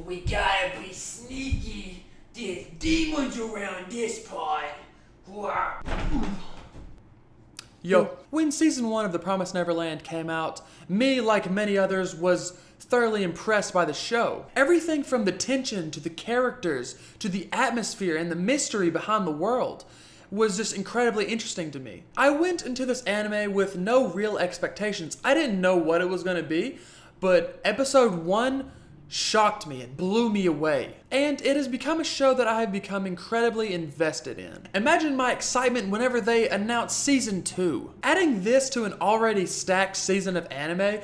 We gotta be sneaky. There's demons around this part. Wow. Yo, when season 1 of The Promised Neverland came out, me, like many others, was thoroughly impressed by the show. Everything from the tension to the characters to the atmosphere and the mystery behind the world was just incredibly interesting to me. I went into this anime with no real expectations. I didn't know what it was going to be, but episode 1 shocked me and blew me away. And it has become a show that I have become incredibly invested in. Imagine my excitement whenever they announced season 2. Adding this to an already stacked season of anime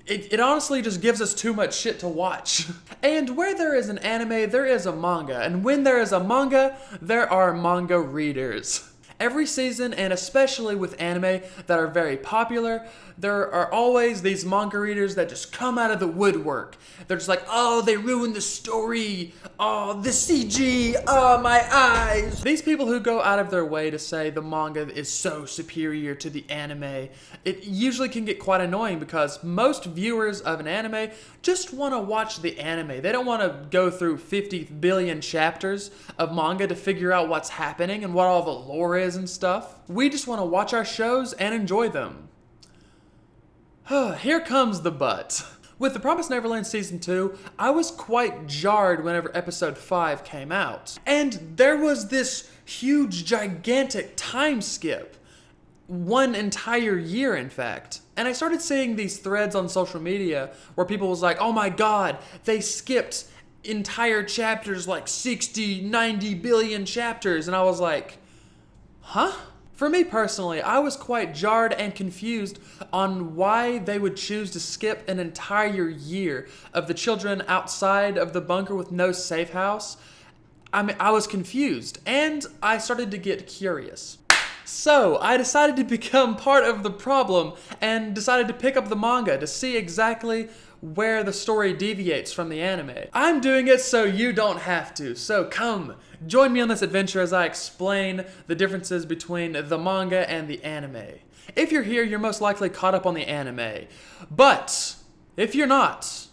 it honestly just gives us too much shit to watch. And where there is an anime, there is a manga. And when there is a manga, there are manga readers. Every season, and especially with anime that are very popular, there are always these manga readers that just come out of the woodwork. They're just like, oh, they ruined the story. Oh, the CG. Oh, my eyes. These people who go out of their way to say the manga is so superior to the anime, it usually can get quite annoying because most viewers of an anime just want to watch the anime. They don't want to go through 50 billion chapters of manga to figure out what's happening and what all the lore is and stuff. We just want to watch our shows and enjoy them. Here comes the but. With The Promised Neverland Season 2, I was quite jarred whenever Episode 5 came out. And there was this huge, gigantic time skip. 1 entire year, in fact. And I started seeing these threads on social media where people was like, oh my god, they skipped entire chapters, like 60, 90 billion chapters. And I was like, huh? For me personally, I was quite jarred and confused on why they would choose to skip an entire year of the children outside of the bunker with no safe house. I was confused, and I started to get curious. So, I decided to become part of the problem and decided to pick up the manga to see exactly where the story deviates from the anime. I'm doing it so you don't have to, so come, join me on this adventure as I explain the differences between the manga and the anime. If you're here, you're most likely caught up on the anime. But, if you're not,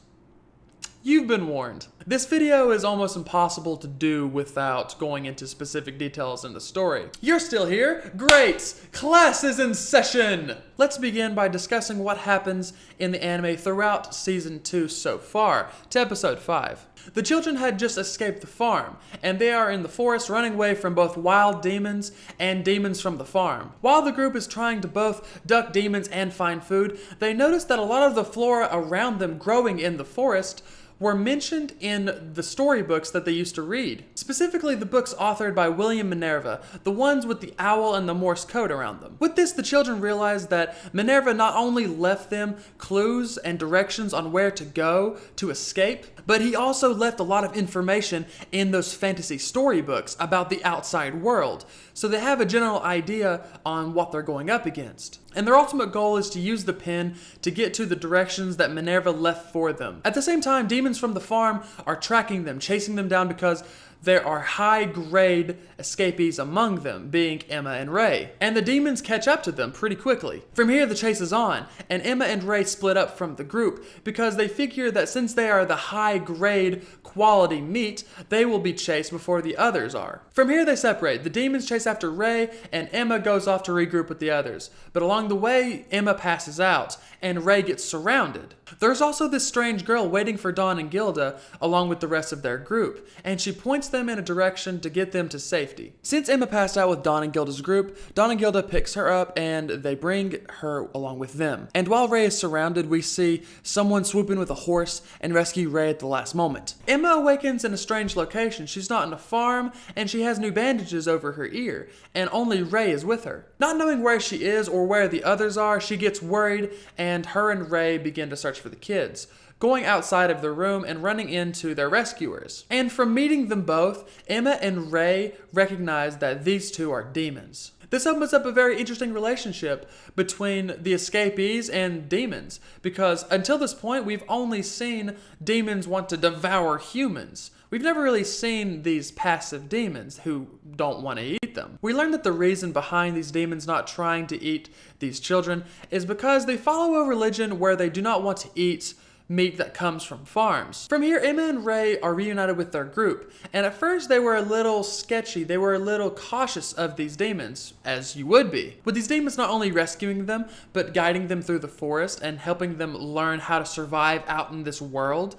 you've been warned. This video is almost impossible to do without going into specific details in the story. You're still here? Great! Class is in session! Let's begin by discussing what happens in the anime throughout Season 2 so far, to Episode 5. The children had just escaped the farm, and they are in the forest running away from both wild demons and demons from the farm. While the group is trying to both duck demons and find food, they notice that a lot of the flora around them growing in the forest were mentioned in the storybooks that they used to read. Specifically the books authored by William Minerva, the ones with the owl and the Morse code around them. With this, the children realized that Minerva not only left them clues and directions on where to go to escape, but he also left a lot of information in those fantasy storybooks about the outside world, so they have a general idea on what they're going up against. And their ultimate goal is to use the pen to get to the directions that Minerva left for them. At the same time, demons from the farm are tracking them, chasing them down because there are high-grade escapees among them, being Emma and Ray. And the demons catch up to them pretty quickly. From here, the chase is on, and Emma and Ray split up from the group because they figure that since they are the high-grade quality meat, they will be chased before the others are. From here, they separate. The demons chase after Ray, and Emma goes off to regroup with the others. But along the way, Emma passes out, and Ray gets surrounded. There's also this strange girl waiting for Dawn and Gilda along with the rest of their group, and she points them in a direction to get them to safety. Since Emma passed out with Dawn and Gilda's group, Dawn and Gilda picks her up and they bring her along with them. And while Ray is surrounded, we see someone swoop in with a horse and rescue Ray at the last moment. Emma awakens in a strange location. She's not in a farm, and she has new bandages over her ear, and only Ray is with her. Not knowing where she is or where the others are, she gets worried, and her and Ray begin to search for the kids, going outside of the room and running into their rescuers. And from meeting them both, Emma and Ray recognize that these two are demons. This opens up a very interesting relationship between the escapees and demons, because until this point, we've only seen demons want to devour humans. We've never really seen these passive demons who don't want to eat them. We learn that the reason behind these demons not trying to eat these children is because they follow a religion where they do not want to eat meat that comes from farms. From here, Emma and Ray are reunited with their group, and at first they were a little sketchy, they were a little cautious of these demons, as you would be. With these demons not only rescuing them, but guiding them through the forest and helping them learn how to survive out in this world,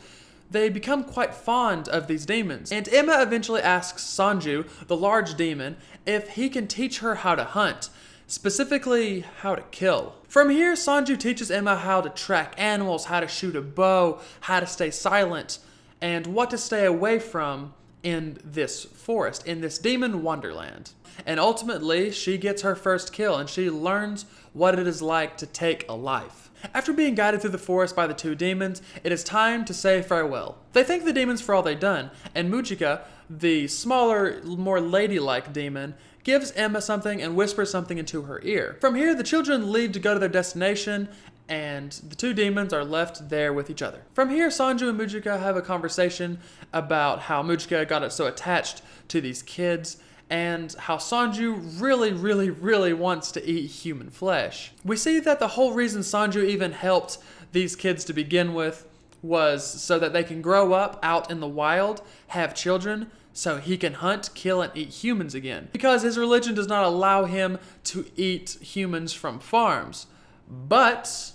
they become quite fond of these demons. And Emma eventually asks Sanju, the large demon, if he can teach her how to hunt, specifically how to kill. From here, Sanju teaches Emma how to track animals, how to shoot a bow, how to stay silent, and what to stay away from in this forest, in this demon wonderland. And ultimately, she gets her first kill, and she learns what it is like to take a life. After being guided through the forest by the two demons, it is time to say farewell. They thank the demons for all they've done, and Mujika, the smaller, more ladylike demon, gives Emma something and whispers something into her ear. From here, the children leave to go to their destination, and the two demons are left there with each other. From here, Sanju and Mujika have a conversation about how Mujika got so attached to these kids, and how Sanju really wants to eat human flesh. We see that the whole reason Sanju even helped these kids to begin with was so that they can grow up out in the wild, have children, so he can hunt, kill, and eat humans again. Because his religion does not allow him to eat humans from farms. But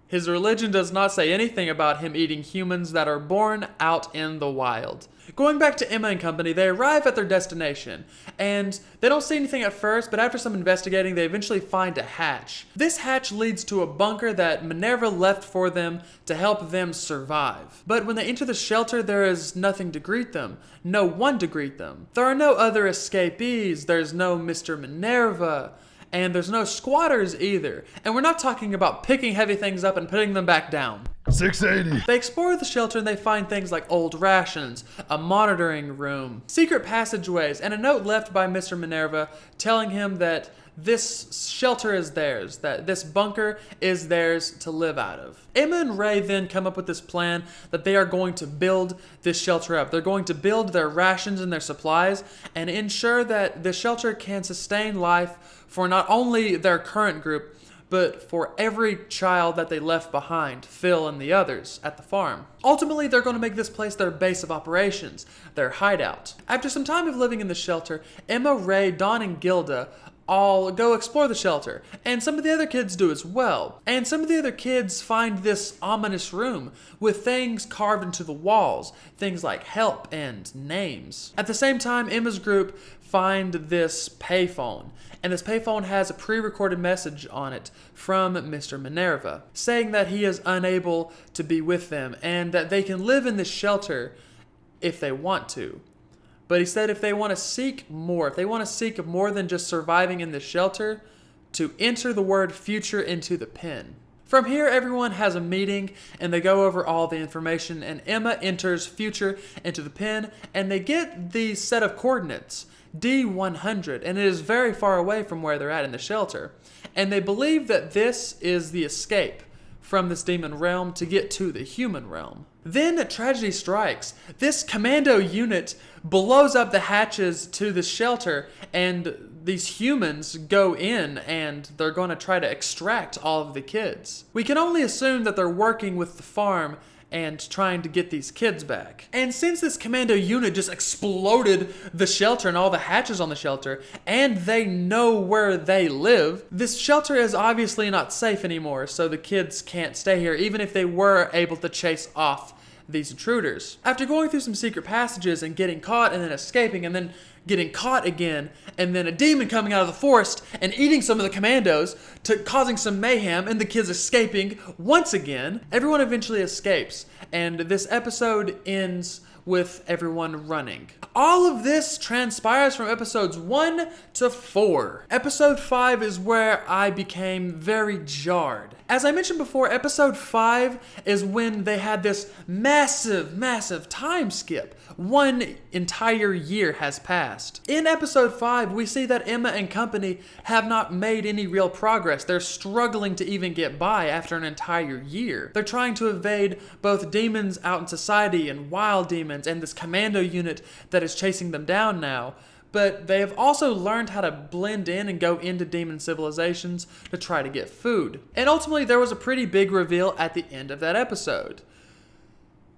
his religion does not say anything about him eating humans that are born out in the wild. Going back to Emma and company, they arrive at their destination, and they don't see anything at first, but after some investigating, they eventually find a hatch. This hatch leads to a bunker that Minerva left for them to help them survive. But when they enter the shelter, there is nothing to greet them. No one to greet them. There are no other escapees, there's no Mr. Minerva, and there's no squatters either. And we're not talking about picking heavy things up and putting them back down. 680. They explore the shelter and they find things like old rations, a monitoring room, secret passageways, and a note left by Mr. Minerva telling him that this shelter is theirs, that this bunker is theirs to live out of. Emma and Ray then come up with this plan that they are going to build this shelter up. They're going to build their rations and their supplies and ensure that the shelter can sustain life for not only their current group, but for every child that they left behind, Phil and the others at the farm. Ultimately, they're going to make this place their base of operations, their hideout. After some time of living in the shelter, Emma, Ray, Dawn, and Gilda all go explore the shelter, and some of the other kids do as well. And some of the other kids find this ominous room with things carved into the walls, things like help and names. At the same time, Emma's group find this payphone, and this payphone has a pre-recorded message on it from Mr. Minerva, saying that he is unable to be with them and that they can live in this shelter if they want to. But he said if they want to seek more, if they want to seek more than just surviving in this shelter, to enter the word future into the pen. From here, everyone has a meeting and they go over all the information, and Emma enters future into the pen and they get the set of coordinates, D100, and it is very far away from where they're at in the shelter. And they believe that this is the escape from this demon realm to get to the human realm. Then a tragedy strikes. This commando unit blows up the hatches to the shelter, and these humans go in and they're going to try to extract all of the kids. We can only assume that they're working with the farm and trying to get these kids back. And since this commando unit just exploded the shelter and all the hatches on the shelter, and they know where they live, this shelter is obviously not safe anymore, so the kids can't stay here, even if they were able to chase off these intruders. After going through some secret passages and getting caught and then escaping and then getting caught again, and then a demon coming out of the forest and eating some of the commandos, causing some mayhem, and the kids escaping once again, everyone eventually escapes, and this episode ends with everyone running. All of this transpires from episodes 1 to 4. Episode 5 is where I became very jarred. As I mentioned before, episode 5 is when they had this massive time skip. One entire year has passed. In episode 5, we see that Emma and company have not made any real progress. They're struggling to even get by after an entire year. They're trying to evade both demons out in society and wild demons and this commando unit that is chasing them down now. But they have also learned how to blend in and go into demon civilizations to try to get food. And ultimately, there was a pretty big reveal at the end of that episode.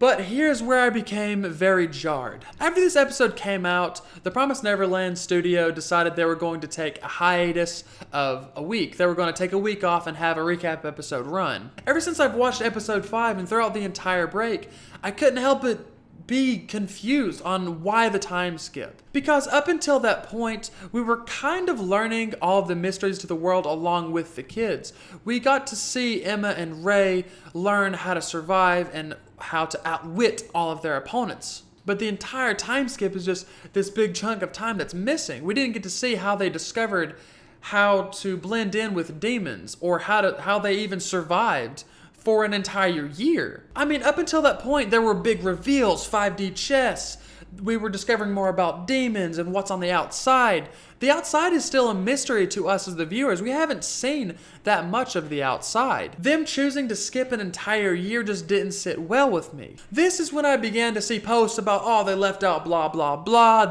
But here's where I became very jarred. After this episode came out, the Promised Neverland studio decided they were going to take a hiatus of a week. They were going to take a week off and have a recap episode run. Ever since I've watched episode 5 and throughout the entire break, I couldn't help but be confused on why the time skip. Because up until that point, we were kind of learning all of the mysteries to the world along with the kids. We got to see Emma and Ray learn how to survive and how to outwit all of their opponents. But the entire time skip is just this big chunk of time that's missing. We didn't get to see how they discovered how to blend in with demons, or how they even survived for an entire year. I mean, up until that point, there were big reveals, 5D chess. We were discovering more about demons and what's on the outside. The outside is still a mystery to us as the viewers. We haven't seen that much of the outside. Them choosing to skip an entire year just didn't sit well with me. This is when I began to see posts about, oh, they left out blah, blah, blah,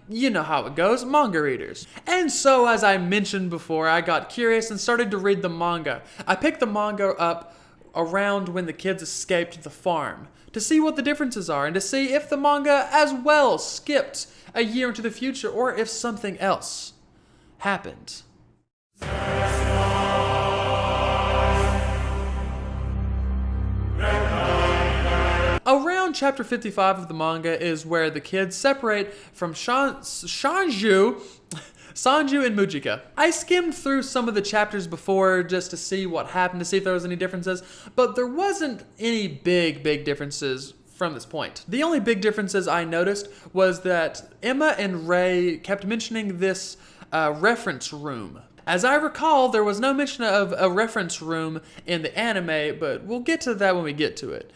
you know how it goes, manga readers. And so, as I mentioned before, I got curious and started to read the manga. I picked the manga up around when the kids escaped the farm to see what the differences are and to see if the manga as well skipped a year into the future or if something else happened. Around chapter 55 of the manga is where the kids separate from Sanju and Mujika. I skimmed through some of the chapters before just to see what happened, to see if there was any differences, but there wasn't any big differences from this point. The only big differences I noticed was that Emma and Ray kept mentioning this reference room. As I recall, there was no mention of a reference room in the anime, but we'll get to that when we get to it.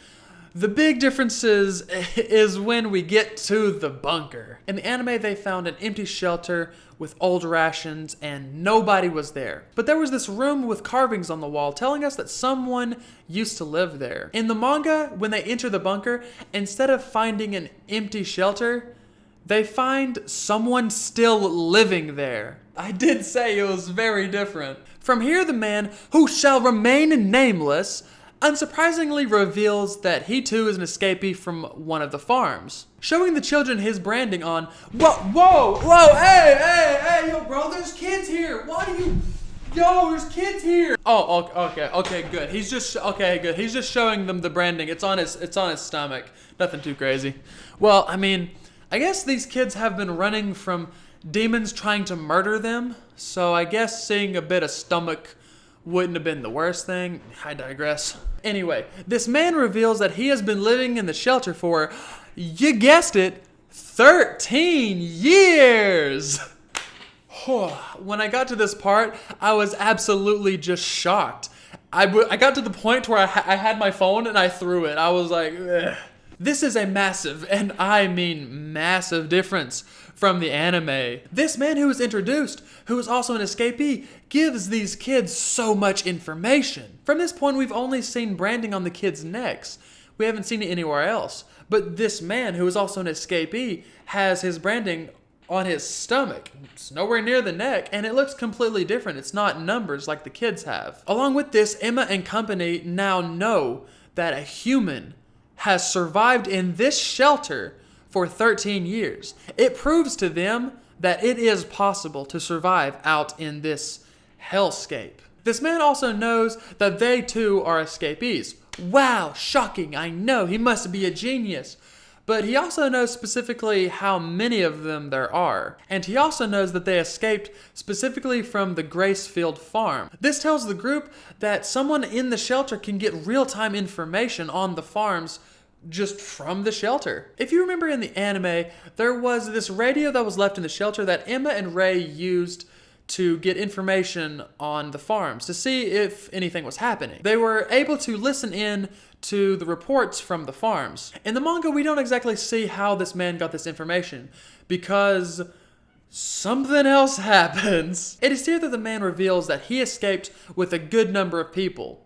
The big differences is when we get to the bunker. In the anime, they found an empty shelter with old rations and nobody was there. But there was this room with carvings on the wall telling us that someone used to live there. In the manga, when they enter the bunker, instead of finding an empty shelter, they find someone still living there. I did say it was very different. From here, the man, who shall remain nameless, unsurprisingly reveals that he too is an escapee from one of the farms, showing the children his branding on. Whoa, hey, yo, bro, there's kids here. Why do you? Yo, there's kids here. Oh, okay, good. He's just showing them the branding. It's on his stomach. Nothing too crazy. Well, I mean, I guess these kids have been running from demons trying to murder them, so I guess seeing a bit of stomach wouldn't have been the worst thing. I digress. Anyway, this man reveals that he has been living in the shelter for, you guessed it, 13 years! When I got to this part, I was absolutely just shocked. I got to the point where I had my phone and I threw it. I was like, ugh. This is a massive, and I mean massive, difference from the anime. This man who was introduced, who is also an escapee, gives these kids so much information. From this point, we've only seen branding on the kids' necks. We haven't seen it anywhere else. But this man, who is also an escapee, has his branding on his stomach. It's nowhere near the neck, and it looks completely different. It's not numbers like the kids have. Along with this, Emma and company now know that a human has survived in this shelter for 13 years. It proves to them that it is possible to survive out in this hellscape. This man also knows that they too are escapees. Wow, shocking, I know, he must be a genius. But he also knows specifically how many of them there are. And he also knows that they escaped specifically from the Gracefield farm. This tells the group that someone in the shelter can get real-time information on the farms just from the shelter. If you remember in the anime, there was this radio that was left in the shelter that Emma and Ray used to get information on the farms, to see if anything was happening. They were able to listen in to the reports from the farms. In the manga, we don't exactly see how this man got this information, because something else happens. It is here that the man reveals that he escaped with a good number of people,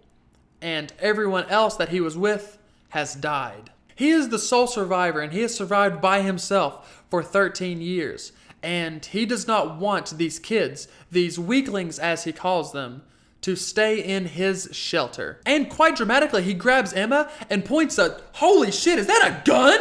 and everyone else that he was with has died. He is the sole survivor, and he has survived by himself for 13 years. And he does not want these kids, these weaklings as he calls them, to stay in his shelter. And quite dramatically, he grabs Emma and points a, holy shit, is that a gun?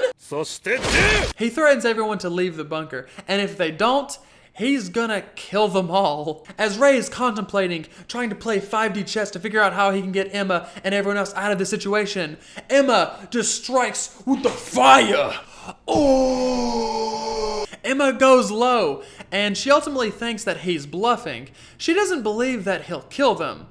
He threatens everyone to leave the bunker, and if they don't, he's gonna kill them all. As Ray is contemplating trying to play 5D chess to figure out how he can get Emma and everyone else out of the situation, Emma just strikes with the fire. Oh! Emma goes low, and she ultimately thinks that he's bluffing. She doesn't believe that he'll kill them.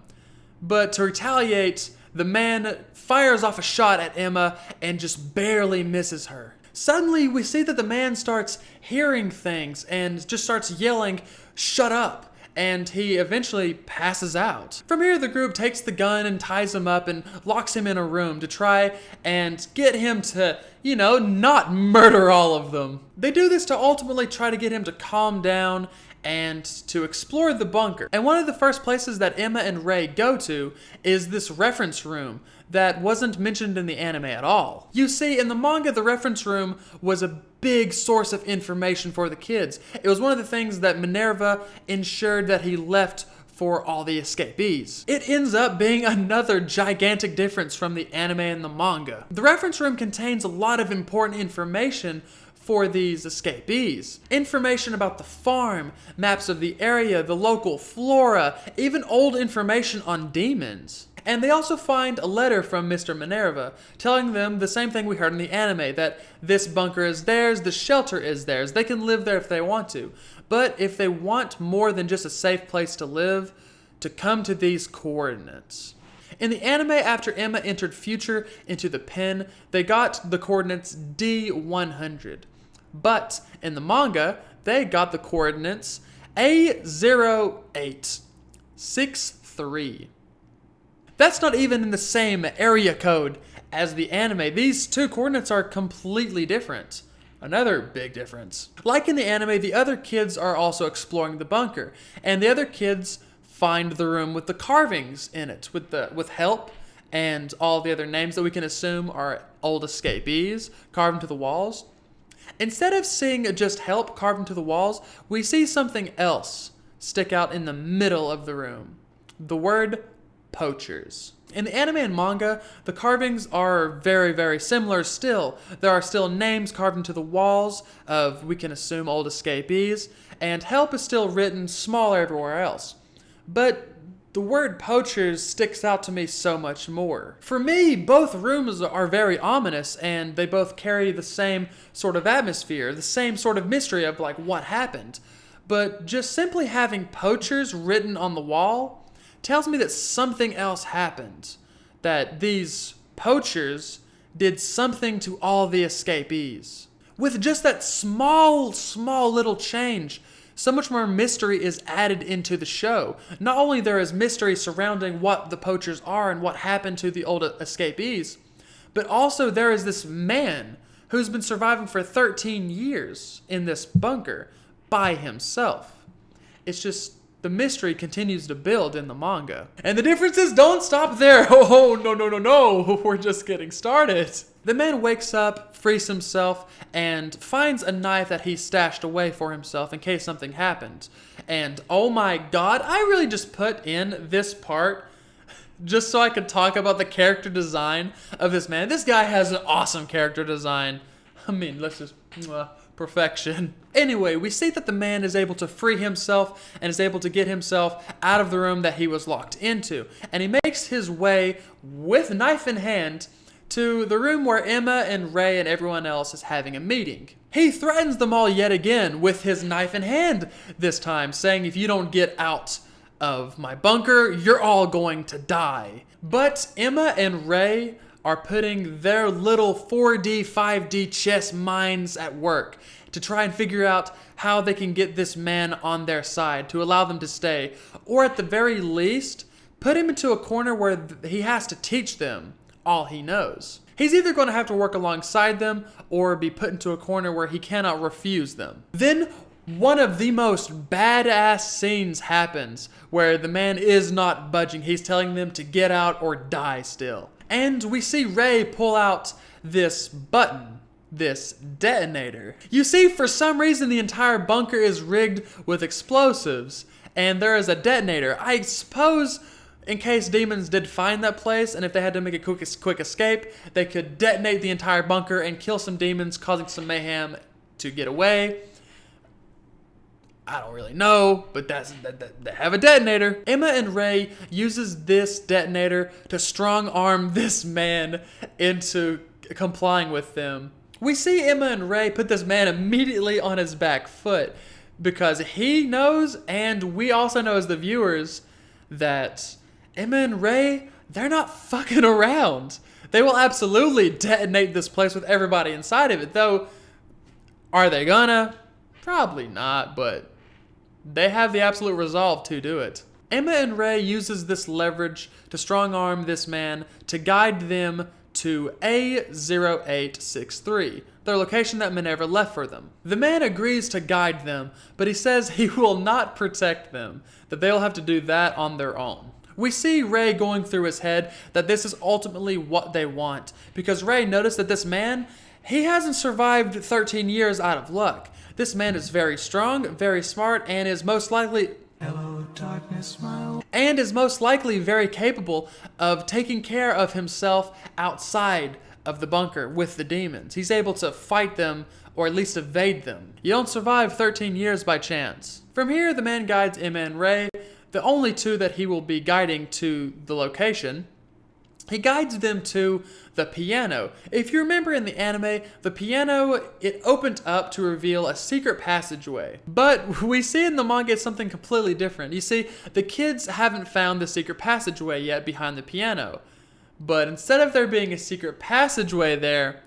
But to retaliate, the man fires off a shot at Emma and just barely misses her. Suddenly, we see that the man starts hearing things and just starts yelling, "Shut up!" And he eventually passes out. From here, the group takes the gun and ties him up and locks him in a room to try and get him to, not murder all of them. They do this to ultimately try to get him to calm down and to explore the bunker. And one of the first places that Emma and Ray go to is this reference room that wasn't mentioned in the anime at all. You see, in the manga, the reference room was a big source of information for the kids. It was one of the things that Minerva ensured that he left for all the escapees. It ends up being another gigantic difference from the anime and the manga. The reference room contains a lot of important information for these escapees. Information about the farm, maps of the area, the local flora, even old information on demons. And they also find a letter from Mr. Minerva telling them the same thing we heard in the anime, that this bunker is theirs, the shelter is theirs, they can live there if they want to. But if they want more than just a safe place to live, to come to these coordinates. In the anime, after Emma entered Future into the pen, they got the coordinates D100. But in the manga, they got the coordinates A0863. That's not even in the same area code as the anime. These two coordinates are completely different. Another big difference. Like in the anime, the other kids are also exploring the bunker, and the other kids find the room with the carvings in it, with help and all the other names that we can assume are old escapees carved into the walls. Instead of seeing just help carved into the walls, we see something else stick out in the middle of the room. The word poachers. In the anime and manga, the carvings are very, very similar still. There are still names carved into the walls of, we can assume, old escapees, and help is still written smaller everywhere else. But the word poachers sticks out to me so much more. For me, both rooms are very ominous, and they both carry the same sort of atmosphere, the same sort of mystery of like what happened. But just simply having poachers written on the wall tells me that something else happened. That these poachers did something to all the escapees. With just that small little change, so much more mystery is added into the show. Not only there is mystery surrounding what the poachers are and what happened to the old escapees, but also there is this man who's been surviving for 13 years in this bunker by himself. It's just, the mystery continues to build in the manga. And the differences don't stop there. Oh, no. We're just getting started. The man wakes up, frees himself, and finds a knife that he stashed away for himself in case something happened. And oh my god, I really just put in this part just so I could talk about the character design of this man. This guy has an awesome character design. I mean, let's just... perfection. Anyway, we see that the man is able to free himself and is able to get himself out of the room that he was locked into. And he makes his way, with knife in hand, to the room where Emma and Ray and everyone else is having a meeting. He threatens them all yet again with his knife in hand this time, saying if you don't get out of my bunker, you're all going to die. But Emma and Ray are putting their little 4D, 5D chess minds at work to try and figure out how they can get this man on their side to allow them to stay, or at the very least, put him into a corner where he has to teach them all he knows. He's either going to have to work alongside them or be put into a corner where he cannot refuse them. Then one of the most badass scenes happens where the man is not budging. He's telling them to get out or die still. And we see Ray pull out this button, this detonator. You see, for some reason, the entire bunker is rigged with explosives, and there is a detonator. I suppose in case demons did find that place, and if they had to make a quick escape, they could detonate the entire bunker and kill some demons, causing some mayhem to get away. I don't really know, but they have a detonator. Emma and Ray uses this detonator to strong arm this man into complying with them. We see Emma and Ray put this man immediately on his back foot because he knows, and we also know as the viewers, that Emma and Ray, they're not fucking around. They will absolutely detonate this place with everybody inside of it, though are they gonna? Probably not, but they have the absolute resolve to do it. Emma and Ray uses this leverage to strong arm this man to guide them to A0863, their location that Minerva left for them. The man agrees to guide them, but he says he will not protect them, that they'll have to do that on their own. We see Ray going through his head that this is ultimately what they want, because Ray noticed that this man, he hasn't survived 13 years out of luck. This man is very strong, very smart, and is most likely very capable of taking care of himself outside of the bunker with the demons. He's able to fight them, or at least evade them. You don't survive 13 years by chance. From here, the man guides Emma and Ray, the only two that he will be guiding to the location. He guides them to the piano. If you remember in the anime, the piano, it opened up to reveal a secret passageway. But we see in the manga it's something completely different. You see, the kids haven't found the secret passageway yet behind the piano. But instead of there being a secret passageway there,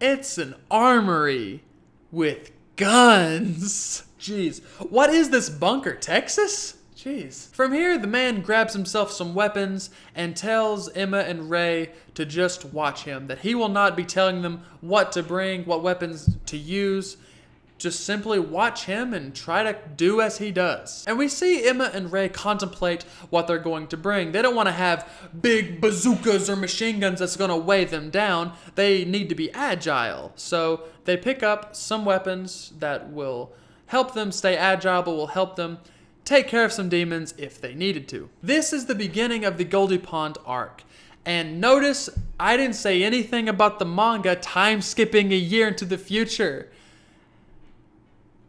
it's an armory with guns. Jeez, what is this bunker, Texas? Jeez. From here, the man grabs himself some weapons and tells Emma and Ray to just watch him, that he will not be telling them what to bring, what weapons to use. Just simply watch him and try to do as he does. And we see Emma and Ray contemplate what they're going to bring. They don't want to have big bazookas or machine guns that's going to weigh them down. They need to be agile. So they pick up some weapons that will help them stay agile, but will help them take care of some demons if they needed to. This is the beginning of the Goldie Pond arc. And notice I didn't say anything about the manga time skipping a year into the future,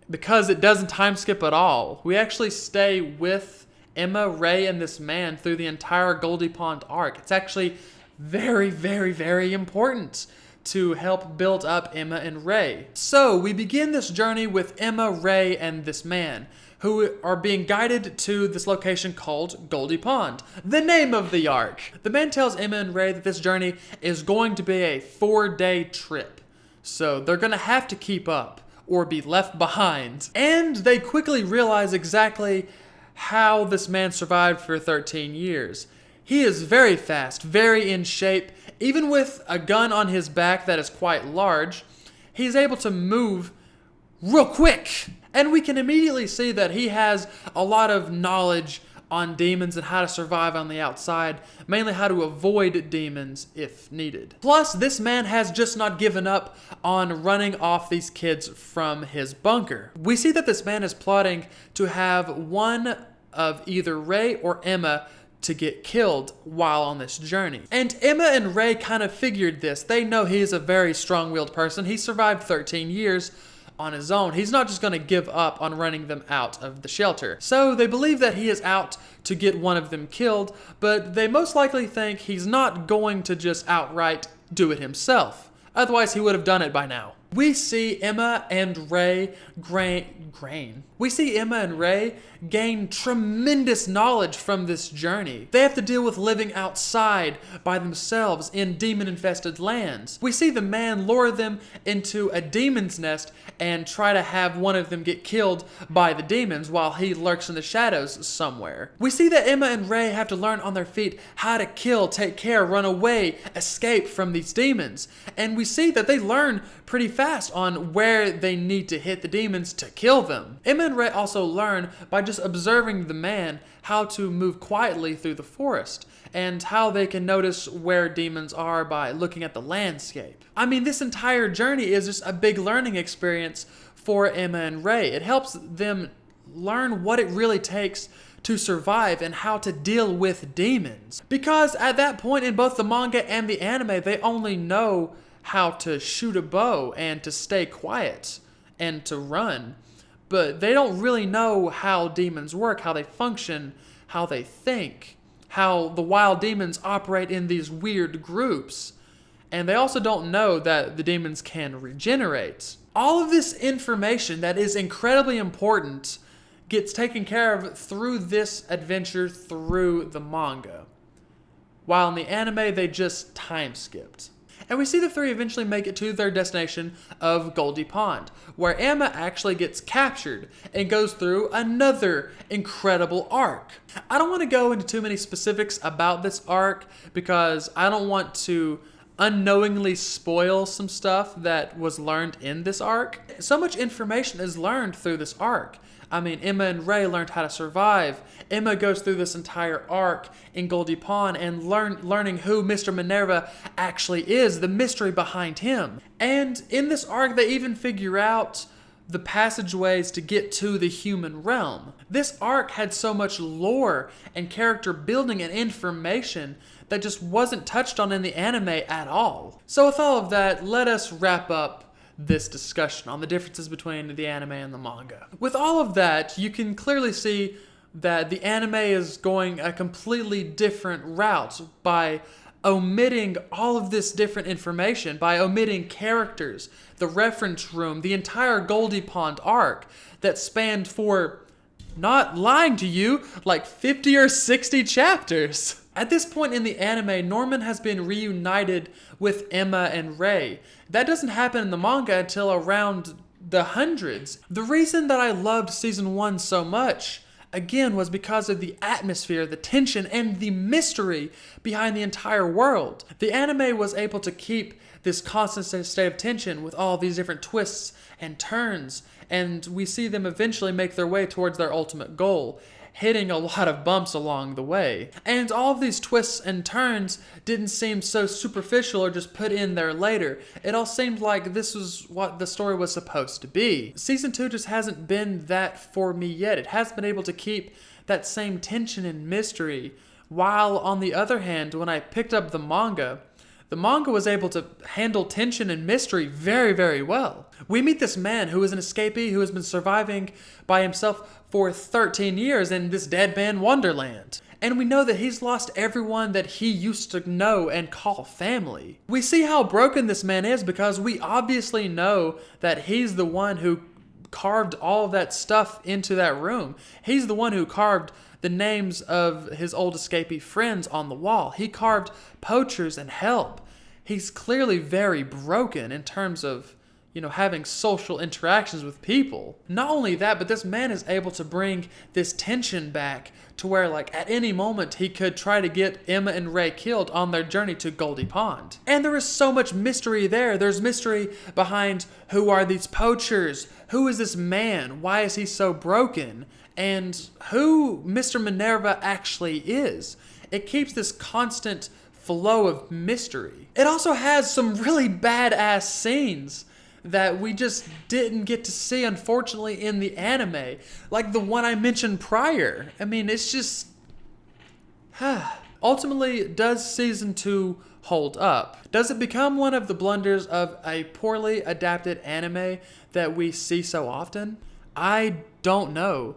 because it doesn't time skip at all. We actually stay with Emma, Ray, and this man through the entire Goldie Pond arc. It's actually very, very, very important to help build up Emma and Ray. So we begin this journey with Emma, Ray, and this man, who are being guided to this location called Goldie Pond, the name of the arc. The man tells Emma and Ray that this journey is going to be a 4-day trip, so they're gonna have to keep up or be left behind. And they quickly realize exactly how this man survived for 13 years. He is very fast, very in shape. Even with a gun on his back that is quite large, he's able to move real quick. And we can immediately see that he has a lot of knowledge on demons and how to survive on the outside, mainly how to avoid demons if needed. Plus, this man has just not given up on running off these kids from his bunker. We see that this man is plotting to have one of either Ray or Emma to get killed while on this journey. And Emma and Ray kind of figured this. They know he is a very strong-willed person. He survived 13 years on his own. He's not just going to give up on running them out of the shelter. So they believe that he is out to get one of them killed, but they most likely think he's not going to just outright do it himself. Otherwise, he would have done it by now. We see Emma and Ray gain tremendous knowledge from this journey. They have to deal with living outside by themselves in demon-infested lands. We see the man lure them into a demon's nest and try to have one of them get killed by the demons while he lurks in the shadows somewhere. We see that Emma and Ray have to learn on their feet how to kill, take care, run away, escape from these demons. And we see that they learn pretty fast on where they need to hit the demons to kill them. Emma and Ray also learn by just observing the man how to move quietly through the forest, and how they can notice where demons are by looking at the landscape. I mean, this entire journey is just a big learning experience for Emma and Ray. It helps them learn what it really takes to survive and how to deal with demons. Because at that point in both the manga and the anime, they only know how to shoot a bow and to stay quiet and to run. But they don't really know how demons work, how they function, how they think, how the wild demons operate in these weird groups. And they also don't know that the demons can regenerate. All of this information that is incredibly important gets taken care of through this adventure through the manga. While in the anime, they just time skipped. And we see the three eventually make it to their destination of Goldie Pond, where Emma actually gets captured and goes through another incredible arc. I don't want to go into too many specifics about this arc because I don't want to unknowingly spoil some stuff that was learned in this arc. So much information is learned through this arc. I mean, Emma and Ray learned how to survive. Emma goes through this entire arc in Goldie Pond and learning who Mr. Minerva actually is, the mystery behind him. And in this arc, they even figure out the passageways to get to the human realm. This arc had so much lore and character building and information that just wasn't touched on in the anime at all. So with all of that, let us wrap up this discussion on the differences between the anime and the manga. With all of that, you can clearly see that the anime is going a completely different route by omitting all of this different information, by omitting characters, the reference room, the entire Goldie Pond arc that spanned for, not lying to you, like 50 or 60 chapters. At this point in the anime, Norman has been reunited with Emma and Ray. That doesn't happen in the manga until around the hundreds. The reason that I loved season 1 so much, again, was because of the atmosphere, the tension, and the mystery behind the entire world. The anime was able to keep this constant state of tension with all these different twists and turns, and we see them eventually make their way towards their ultimate goal, hitting a lot of bumps along the way. And all of these twists and turns didn't seem so superficial or just put in there later. It all seemed like this was what the story was supposed to be. Season 2 just hasn't been that for me yet. It hasn't been able to keep that same tension and mystery, while on the other hand, when I picked up the manga was able to handle tension and mystery very, very well. We meet this man who is an escapee who has been surviving by himself for 13 years in this dead man wonderland. And we know that he's lost everyone that he used to know and call family. We see how broken this man is because we obviously know that he's the one who carved all of that stuff into that room. He's the one who carved the names of his old escapee friends on the wall. He carved poachers and help. He's clearly very broken in terms of, having social interactions with people. Not only that, but this man is able to bring this tension back to where, at any moment, he could try to get Emma and Ray killed on their journey to Goldie Pond. And there is so much mystery there. There's mystery behind who are these poachers? Who is this man? Why is he so broken? And who Mr. Minerva actually is. It keeps this constant flow of mystery. It also has some really badass scenes that we just didn't get to see, unfortunately, in the anime. Like the one I mentioned prior. I mean, it's just... Ultimately, does season 2 hold up? Does it become one of the blunders of a poorly adapted anime that we see so often? I don't know.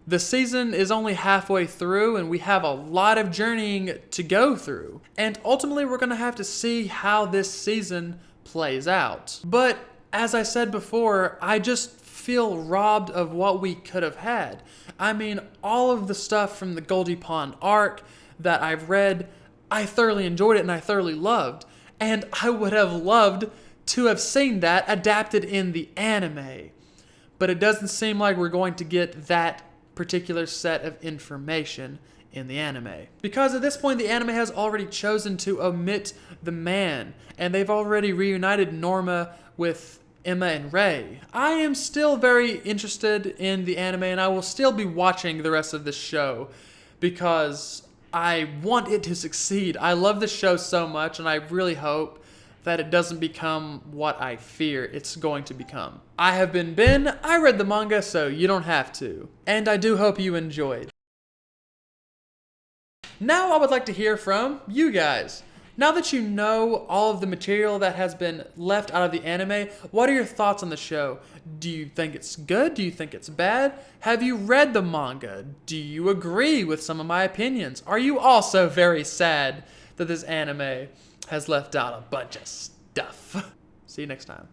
The season is only halfway through and we have a lot of journeying to go through. And ultimately we're going to have to see how this season plays out. But as I said before, I just feel robbed of what we could have had. I mean, all of the stuff from the Goldie Pond arc that I've read, I thoroughly enjoyed it and I thoroughly loved. And I would have loved to have seen that adapted in the anime. But it doesn't seem like we're going to get that particular set of information in the anime. Because at this point, the anime has already chosen to omit the man, and they've already reunited Norma with Emma and Ray. I am still very interested in the anime, and I will still be watching the rest of the show because I want it to succeed. I love this show so much, and I really hope that it doesn't become what I fear it's going to become. I have been Ben. I read the manga, so you don't have to. And I do hope you enjoyed. Now I would like to hear from you guys. Now that you know all of the material that has been left out of the anime, what are your thoughts on the show? Do you think it's good? Do you think it's bad? Have you read the manga? Do you agree with some of my opinions? Are you also very sad that this anime has left out a bunch of stuff? See you next time.